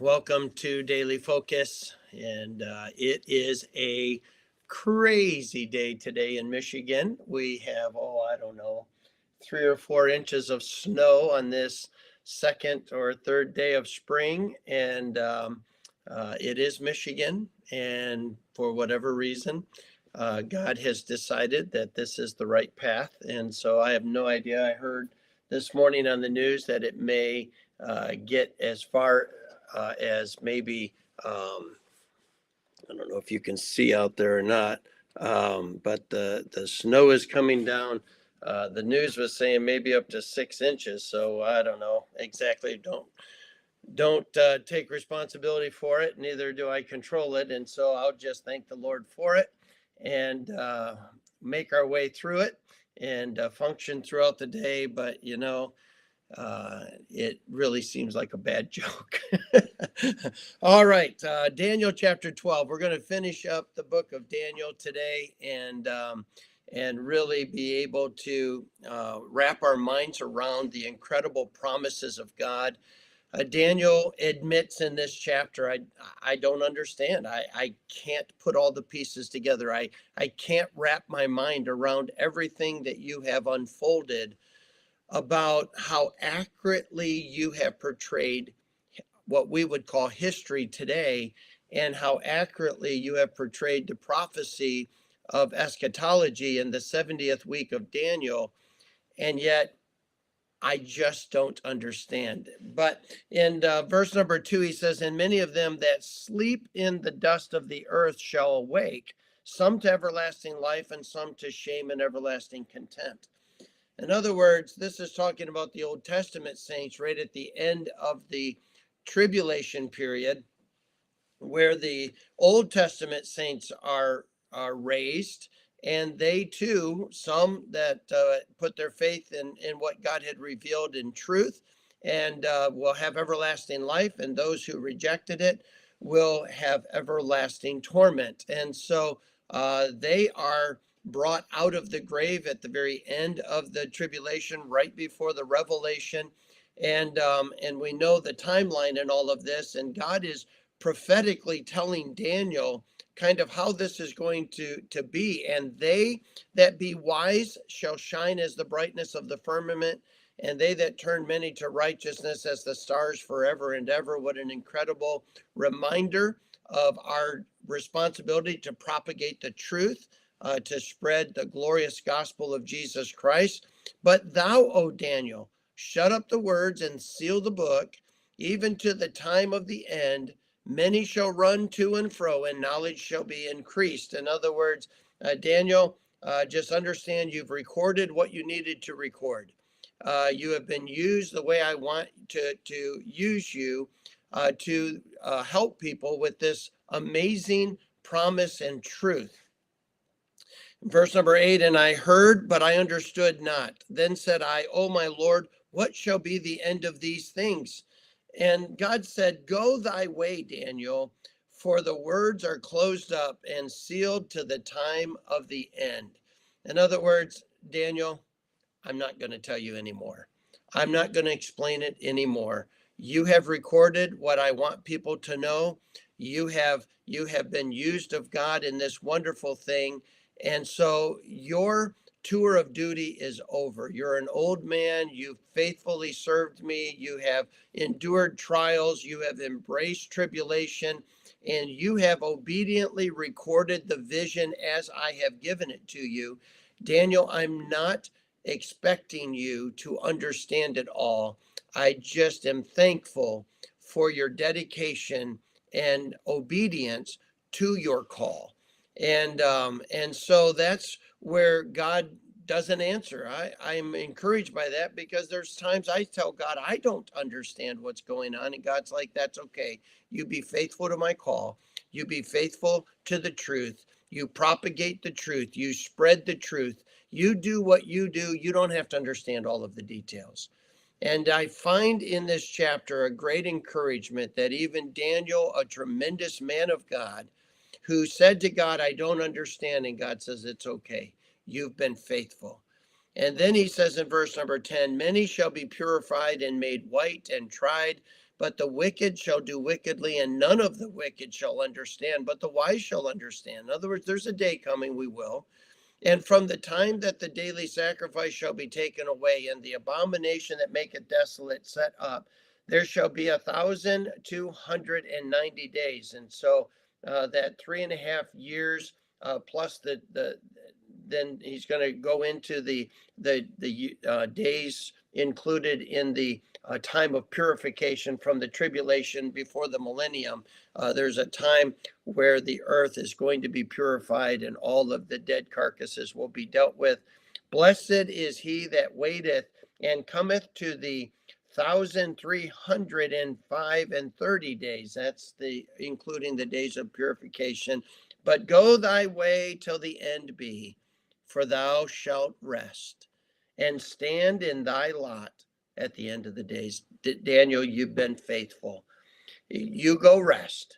Welcome to Daily Focus. And it is a crazy day today in Michigan. We have, I don't know, 3 or 4 inches of snow on this second or third day of spring. And it is Michigan. And for whatever reason, God has decided that this is the right path. And so I have no idea. I heard this morning on the news that it may get as far as maybe, I don't know if you can see out there or not, but the snow is coming down. The news was saying maybe up to 6 inches. So I don't know exactly. Don't take responsibility for it. Neither do I control it. And so I'll just thank the Lord for it and make our way through it and function throughout the day. But it really seems like a bad joke. All right, Daniel chapter 12. We're going to finish up the book of Daniel today and really be able to wrap our minds around the incredible promises of God. Daniel admits in this chapter, I don't understand. I can't put all the pieces together. I can't wrap my mind around everything that you have unfolded about how accurately you have portrayed what we would call history today and how accurately you have portrayed the prophecy of eschatology in the 70th week of Daniel. And yet I just don't understand. But in verse number 2, he says, "And many of them that sleep in the dust of the earth shall awake, some to everlasting life and some to shame and everlasting contempt." In other words, this is talking about the Old Testament saints right at the end of the tribulation period, where the Old Testament saints are raised, and they too, some that put their faith in what God had revealed in truth, and will have everlasting life, and those who rejected it will have everlasting torment. And so they are brought out of the grave at the very end of the tribulation, right before the revelation. And we know the timeline and all of this, and God is prophetically telling Daniel kind of how this is going to be. "And they that be wise shall shine as the brightness of the firmament, and they that turn many to righteousness as the stars forever and ever." What an incredible reminder of our responsibility to propagate the truth, to spread the glorious gospel of Jesus Christ. "But thou, O Daniel, shut up the words and seal the book, even to the time of the end. Many shall run to and fro, and knowledge shall be increased." In other words, Daniel, just understand you've recorded what you needed to record. You have been used the way I want to use you to help people with this amazing promise and truth. Verse number 8, "And I heard, but I understood not. Then said I, O my Lord, what shall be the end of these things?" And God said, "Go thy way, Daniel, for the words are closed up and sealed to the time of the end." In other words, Daniel, I'm not going to tell you anymore. I'm not going to explain it anymore. You have recorded what I want people to know. You have been used of God in this wonderful thing. And so your tour of duty is over. You're an old man. You've faithfully served me. You have endured trials. You have embraced tribulation. And you have obediently recorded the vision as I have given it to you. Daniel, I'm not expecting you to understand it all. I just am thankful for your dedication and obedience to your call. And so that's where God doesn't answer. I'm encouraged by that, because there's times I tell God I don't understand what's going on, and God's like, "That's okay. You be faithful to my call. You be faithful to the truth. You propagate the truth. You spread the truth. You do what you do. You don't have to understand all of the details." And I find in this chapter a great encouragement that even Daniel, a tremendous man of God, who said to God, "I don't understand," and God says, "It's okay. You've been faithful." And then he says in verse number 10, "Many shall be purified and made white and tried But the wicked shall do wickedly, and none of the wicked shall understand, but the wise shall understand. In other words, there's a day coming, we will. And from the time that the daily sacrifice shall be taken away, and the abomination that maketh desolate set up, there shall be 1,290 days. And so that 3.5 years plus then he's going to go into the days included in the time of purification from the tribulation before the millennium. There's a time where the earth is going to be purified and all of the dead carcasses will be dealt with. Blessed is he that waiteth and cometh to the 1,305 and 30 days. That's including the days of purification. But go thy way till the end be, for thou shalt rest and stand in thy lot at the end of the days. Daniel, you've been faithful. You go rest.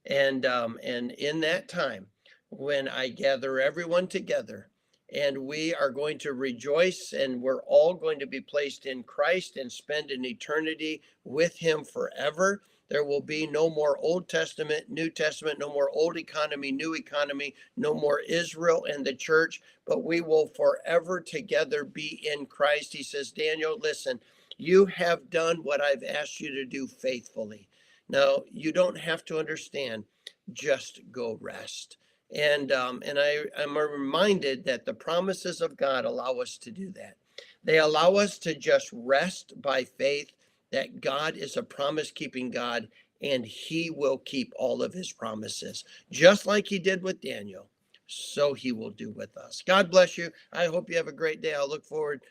And in that time, when I gather everyone together, and we are going to rejoice, and we're all going to be placed in Christ and spend an eternity with him forever. There will be no more Old Testament, New Testament, no more old economy, new economy, no more Israel and the church, but we will forever together be in Christ. He says, Daniel, listen, you have done what I've asked you to do faithfully. Now, you don't have to understand, just go rest. And I'm reminded that the promises of God allow us to do that. They allow us to just rest by faith that God is a promise-keeping God, and he will keep all of his promises. Just like he did with Daniel, so he will do with us. God bless you. I hope you have a great day. I'll look forward